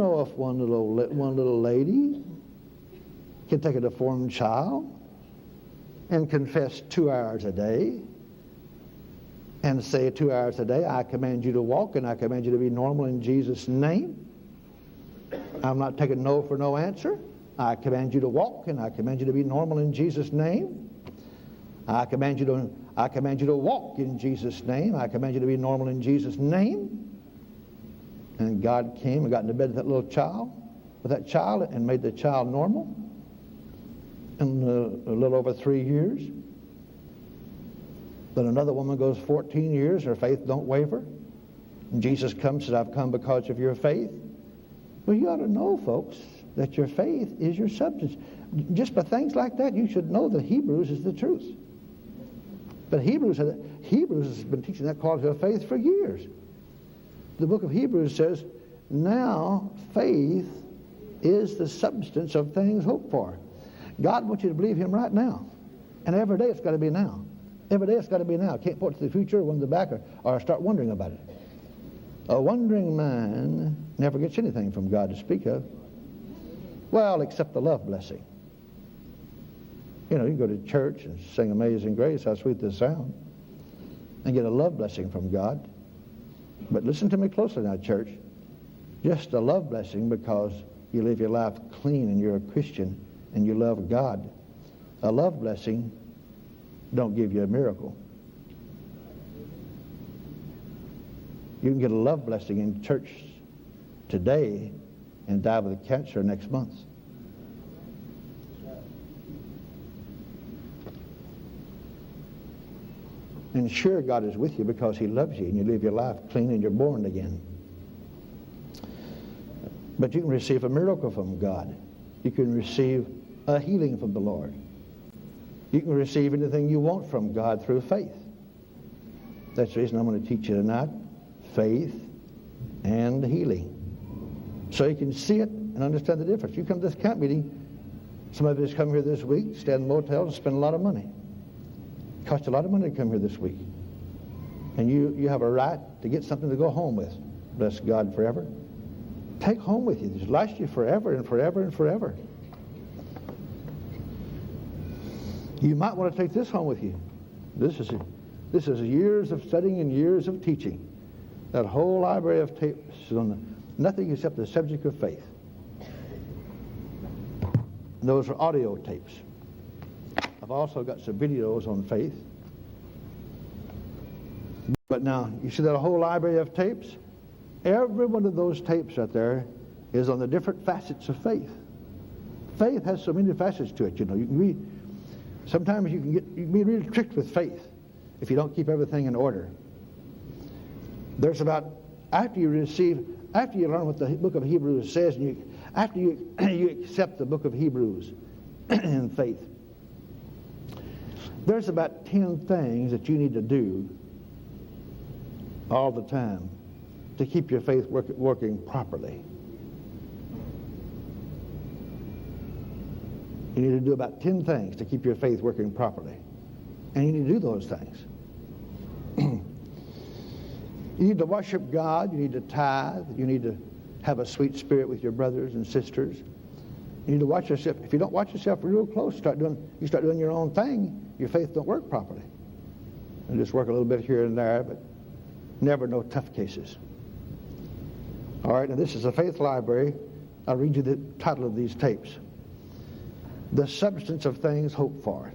know if one little lady can take a deformed child and confess 2 hours a day and say 2 hours a day, I command you to walk and I command you to be normal in Jesus' name. I'm not taking no for no answer. I command you to walk and I command you to be normal in Jesus' name. I command you to walk in Jesus' name. I command you to be normal in Jesus' name. And God came and got into bed with that little child, and made the child normal in a little over 3 years. Then another woman goes 14 years, her faith don't waver. And Jesus comes and says, I've come because of your faith. Well, you ought to know, folks, that your faith is your substance. Just by things like that, you should know that Hebrews is the truth. But Hebrews has been teaching that quality of faith for years. The book of Hebrews says, now faith is the substance of things hoped for. God wants you to believe him right now. And every day it's got to be now. Every day it's got to be now. Can't point to the future or one to the back or start wondering about it. A wondering man never gets anything from God to speak of. Well, except the love blessing. You know, you can go to church and sing Amazing Grace, how sweet the sound, and get a love blessing from God. But listen to me closely now, church. Just a love blessing because you live your life clean and you're a Christian and you love God. A love blessing don't give you a miracle. You can get a love blessing in church today and die with cancer next month. And sure, God is with you because he loves you and you live your life clean and you're born again. But you can receive a miracle from God. You can receive a healing from the Lord. You can receive anything you want from God through faith. That's the reason I'm going to teach you tonight. Faith and healing. So you can see it and understand the difference. You come to this camp meeting, some of us come here this week, stay in motels and spend a lot of money. It costs a lot of money to come here this week. And you have a right to get something to go home with. Bless God forever. Take home with you. This lasts you forever and forever and forever. You might want to take this home with you. This is years of studying and years of teaching. That whole library of tapes is on nothing except the subject of faith. And those are audio tapes. I've also got some videos on faith. But now, you see that whole library of tapes? Every one of those tapes out there is on the different facets of faith. Faith has so many facets to it, you know. You can read. Sometimes you can be really tricked with faith if you don't keep everything in order. There's about, after you learn what the book of Hebrews says, and after you accept the book of Hebrews in faith, there's about 10 things that you need to do all the time to keep your faith working properly. You need to do about 10 things to keep your faith working properly. And you need to do those things. You need to worship God. You need to tithe. You need to have a sweet spirit with your brothers and sisters. You need to watch yourself. If you don't watch yourself real close, you start doing your own thing, your faith don't work properly. You just work a little bit here and there, but never no tough cases. All right, now this is a faith library. I'll read you the title of these tapes. The substance of things hoped for.